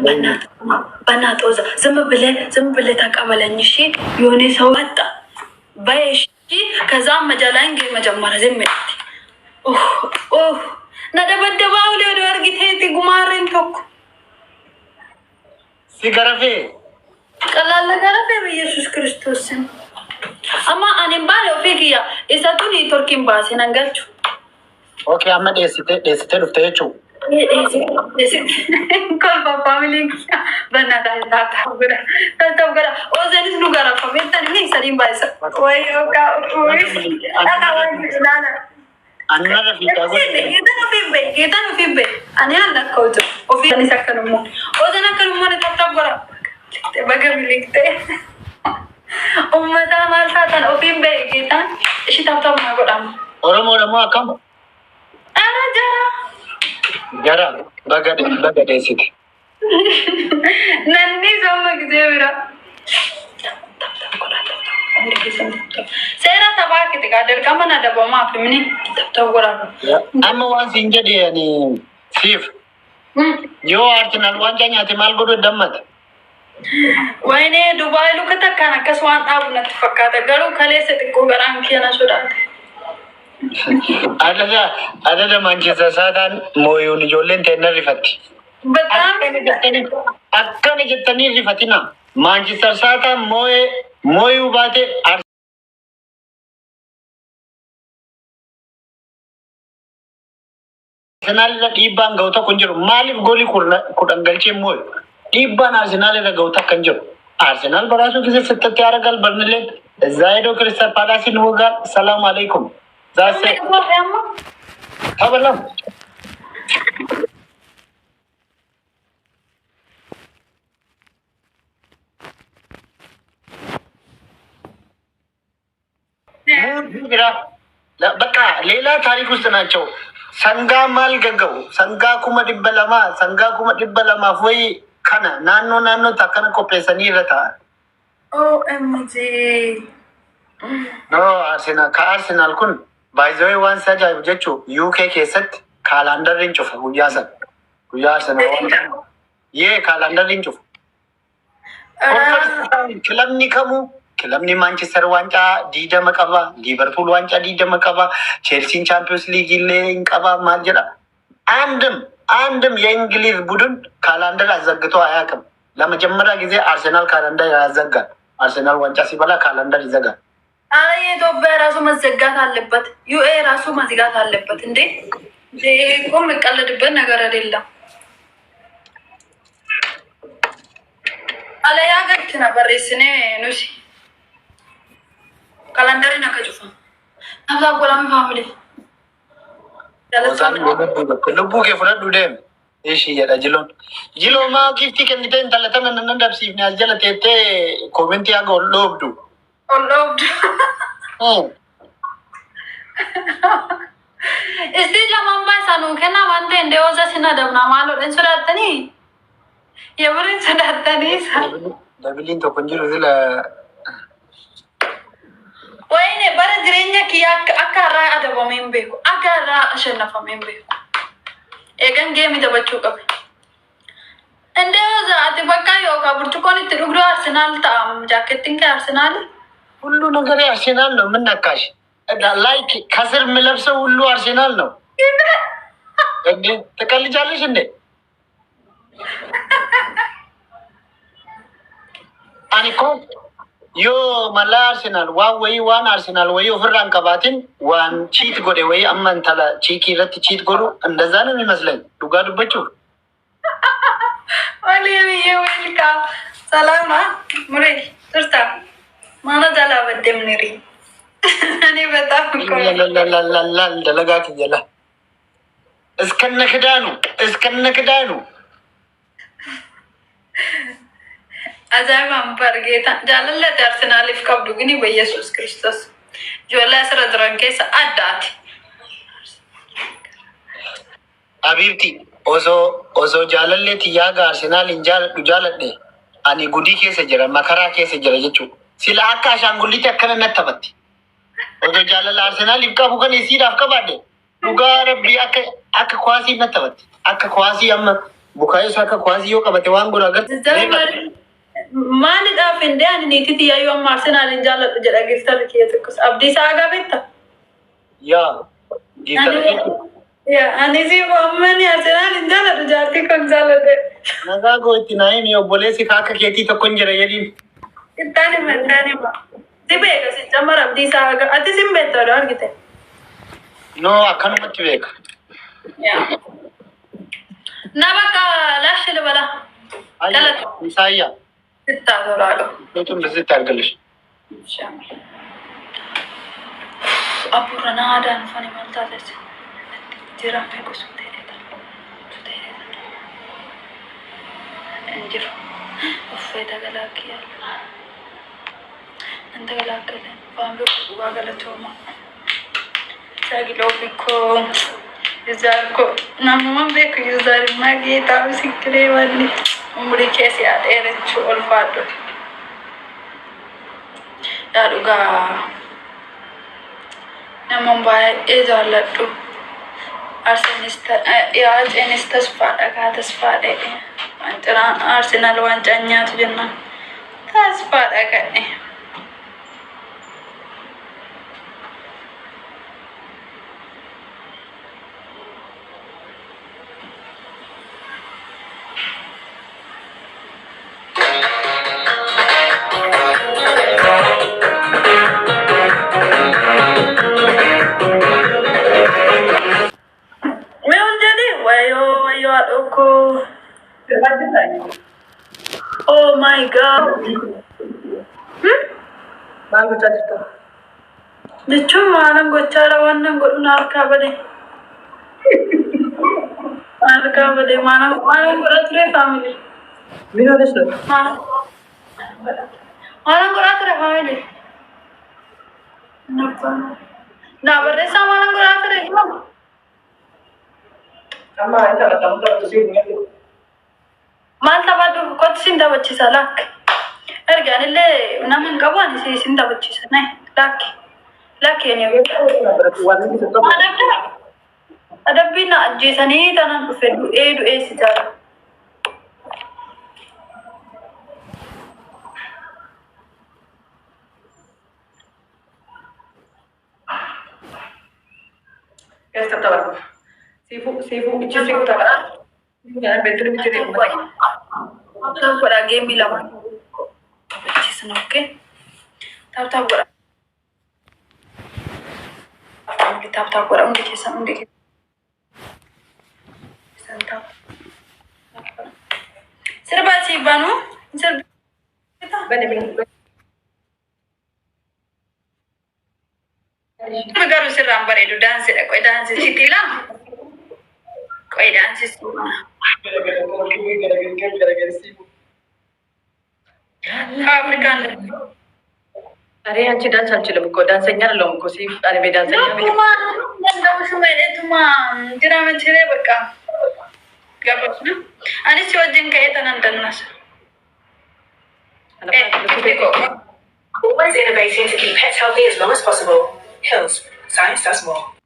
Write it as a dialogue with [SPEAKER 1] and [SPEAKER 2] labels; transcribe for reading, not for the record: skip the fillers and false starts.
[SPEAKER 1] በእናትህ ወዛ ዝም ብለህ ተቀበለኝ እሺ። የሆነ ሰው መጣ በይሽ ከዛም መጀላኝ መጀመሪያ ዝም ይላል ነደበደባው ለወደ ወርጊቴ ጉማሬን ተኩ
[SPEAKER 2] ሲገረፌ
[SPEAKER 1] ቀላል ገረፌ በኢየሱስ ክርስቶስ ስም አማ አኔም ባለው ፊክያ እሳቱን ቱርኪን ባሴ ነንጋችሁ
[SPEAKER 2] ኦኬ አመድ ደስቴ ዱፍተየቹ
[SPEAKER 1] ኮል ፋሚሊ በእናታ ታታውገራ ኦዘኒስ ኑጋራ ፈሜተን ምን ሰሪም ባይሰ ወይ ኦካ ወይ ላላ
[SPEAKER 2] አናረ ፊታጎ
[SPEAKER 1] ጌታን ፊቤ አኔ አላከውት ኦፊኒ ሰከኑሞ ኦዘና ከኑሞ ታታውገራ በገምሊክቴ ኡመታ ማልታታን ኦፊቤ ጌታን እሺ ታታው ማጎዳም
[SPEAKER 2] ኦሮሞ ደግሞ አካም
[SPEAKER 1] አራጀራ
[SPEAKER 2] ገራ በገደ ሲት
[SPEAKER 1] ነኒ ዞመ ጊዜ ብራ ሴራ ተባክ ተጋደር ከመና ደበማ ፍምኒ ተተወራ
[SPEAKER 2] አማ ዋንስ እንጀዲ ያኒ ሲፍ ዮ አርሰናል ዋንጫኛ ተማል ጎዶ ደመት
[SPEAKER 1] ወይኔ ዱባይ ሉ ከተካና ከስዋን አቡነ ተፈካተ ገሩ ከሌሰ ጥቆ ገራን ኪያና ሶዳት
[SPEAKER 2] አደለ ማንቸስተር ሳታን ሞዩን ጆሌን ተነሪፈቲ
[SPEAKER 1] በጣም
[SPEAKER 2] አከነ ጀተኒ ሪፈቲና ማንቸስተር ሳታን ሞዩ ባቴ አርሰናል ዲባን ገውታ ኩንጅሩ ማሊፍ ጎሊ ኩደንገልቼ ሞዩ ዲባን አርሰናል ገውታ ከንጅሩ አርሰናል በራሱ ጊዜ ስተት ያደርጋል በርንሌት እዛ ሄዶ ክሪስታል ፓላስን ወጋል። ሰላም አለይኩም ዛሴ ተበላም በቃ ሌላ ታሪክ ውስጥ ናቸው። ሰንጋ ማልገገው ሰንጋ ኩመ ዲበለማ ወይ ከነ ናኖ ታከነ ኮፔሰኒ ረታ
[SPEAKER 1] ኦኤምጂ
[SPEAKER 2] ኖ ከአርሰናል ኩን ባይዘዌ ዋን ሰጃይብ ጀቹ ዩኬ ኬሰት ካላንደርን ጩፈ ጉያሰን ጉያ አርሰናል ይሄ ካላንደርን ጩፈ ክለብኒ ከሙ ክለብኒ ማንቸስተር ዋንጫ ዲደ መቀባ ሊቨርፑል ዋንጫ ዲደ መቀባ ቼልሲን ቻምፒዮንስ ሊግ ሌን ቀባ ማጀራ አንድም የእንግሊዝ ቡድን ካላንደር አዘግቶ አያውቅም። ለመጀመሪያ ጊዜ አርሰናል ካላንደር ያዘጋል። አርሰናል ዋንጫ ሲበላ ካላንደር ይዘጋል።
[SPEAKER 1] አረ የኢትዮጵያ ራሱ መዘጋት አለበት። ዩኤ ራሱ መዝጋት አለበት። እንዴ እኮ የሚቀለድበት ነገር አይደለም። አለያ ገት ነበር ስኔ ኑሲ ካላንደር ነከጁፋ አብዛ ጎላም ፋሚሊ
[SPEAKER 2] ልቡ ከፍረዱ ደም እሺ የዳጅሎን ጅሎማ ጊፍቲ ከንዲተን ተለተን እንደብሲፍ ነው ቴቴ ኮሜንት ያገው ሎብዱ
[SPEAKER 1] እስቲ ለማንባሳ ነው ከና ማንተ እንደወዛ ሲና ደምና ማሎ እንሱዳተኒ የብርን ሱዳተኒ
[SPEAKER 2] ደብሊን ተቆንጅሩ ዝለ
[SPEAKER 1] ወይኔ በረ ድሬኛ ኪያ አካራ አደባ ሜምቤኩ አካራ አሸነፈ ሜምቤኩ ኤገን ጌም ተበቹ ቀበ እንደወዛ አትበቃ yoka ብርቱኮን ትሩግዶ አርሰናል ታም ጃኬቲንግ አርሰናል
[SPEAKER 2] ሁሉ ነገር አርሰናል ነው። ምን ነካሽ? ላይክ ከስር የምለብሰው ሁሉ አርሰናል ነው። እንዴ ተቀልጃለሽ እንዴ? አኒኮ ዮ ማላ አርሰናል ዋን አርሰናል ወይ ፍራን ከባትን ዋን ቺት ጎዴ ወይ አማንታላ ቺኪ ረት ቺት ጎዱ እንደዛ ነው የሚመስለኝ። ዱጋ ዱበቹ
[SPEAKER 1] ወሊካ ሰላም ሙሬ ትርታ ማና ዳላ በደም ነሪ እኔ በጣም
[SPEAKER 2] ላላላላላ ደለጋት ይላ እስከነክዳኑ
[SPEAKER 1] አዛማም በርጌታ ጃለለ አርሰናል ይፍቀዱ ግን በኢየሱስ ክርስቶስ ጆላ ስራ ድረንከስ አዳት
[SPEAKER 2] አቢብቲ ኦዞ ጃለለ ትያጋ አርሰናል እንጃል ዱጃለደ አኒ ጉዲ ከሰ ጀራ መከራ ከሰ ጀራ ጀቹ ሲላ አካሻንጉሊት ያከነነት ተበቲ ኦዞ ጃለለ አርሰናል ይፍቀቡ ከነ ሲዳ አፍቀባደ ዱጋ ረቢ አከ ኳሲ ነተበት አከ ኳሲ አመ Bukaayoo saaka kwaasiyoo qabate waan godhu agarra.
[SPEAKER 1] Maaliidhaaf hin dee'an niitii yaayuu amma Arsenaaliin jaalladhu jedha giiftarri kiyya tokkos abdii isaa agarbeetta.
[SPEAKER 2] Yaa giiftarri kiyya.
[SPEAKER 1] Yaa anis uummanni Arsenaaliin jaalladhu jaartii kan jaalladhe.
[SPEAKER 2] Nagaa gootti naayini obboleessi akka keetii tokko hin jira jedhiin.
[SPEAKER 1] Ittaan hima. Si beeka si camara abdii isaa agar ati sin beektaa oduu argite.
[SPEAKER 2] No akkanumatti beeka.
[SPEAKER 1] Na bakka laashee dabala.
[SPEAKER 2] Isaayyaa.
[SPEAKER 1] Sittaa tolaadho.
[SPEAKER 2] Nutum bisitti argalish.
[SPEAKER 1] Abuurra na aadaan uffanni maal taatesse? Jira meeqa sun ta'ee injiru uffata galaakkii yaala. Nanta galaakkale faamiloo dhugaa galatooma. Saagiloo bikkoo yuzaarko namuma beeku yuzaarimmaa geetaa bisikiree wanni umurii keessi dheerachuu ulfaadhu. Yaa dhugaa namoon baay'ee jaalladhu. Arsenis tasfaadha kaa tasfaadhe. Wanciraan Arsenaal wancaan nyaatu jennaan tasfaadha kadhe. Oh my god.
[SPEAKER 3] Mango cacito.
[SPEAKER 1] Jechuun maalan gochaadha wannan godhun harkaa bade. Harkaa bade maalan godhaa ture faamili.
[SPEAKER 3] Mino adesso.
[SPEAKER 1] Maalan godhaa ture faamili. Na barreessaa maalan godhaa ture himamu.
[SPEAKER 3] Amma ita la tamu tamu sini.
[SPEAKER 1] Maal taphadhu kotti sin taphachiisa lakki. Ergaan illee nama hin qabu ani sin taphachiisa. Lakki eni adabbii na ajjeesanii tanan dhufe du'ee si jaala.
[SPEAKER 3] Esta tabaco. Sifu bichi sifu tabaco. Jangan betul bichi sifu.
[SPEAKER 1] Tahu pada game lama. Cisan oke. Tahu pada. Tahu pada undi cisan. Santap. Serba si Banu. Serba.
[SPEAKER 3] Benar.
[SPEAKER 1] Magaru sirraan bareedu daansiidha. Qoy daansi sitila. Qoy daansi Afrikaan.
[SPEAKER 3] Hari yang cidan sanjil buku dan senyar lom kusif ada beda senyar.
[SPEAKER 1] Cuma nggak usah main cuma tidak mencari berkah. Gak apa-apa. Ani si wajeng kayak tanan nas.
[SPEAKER 4] Always innovating to keep pets healthy as long as possible. Hills, science does more.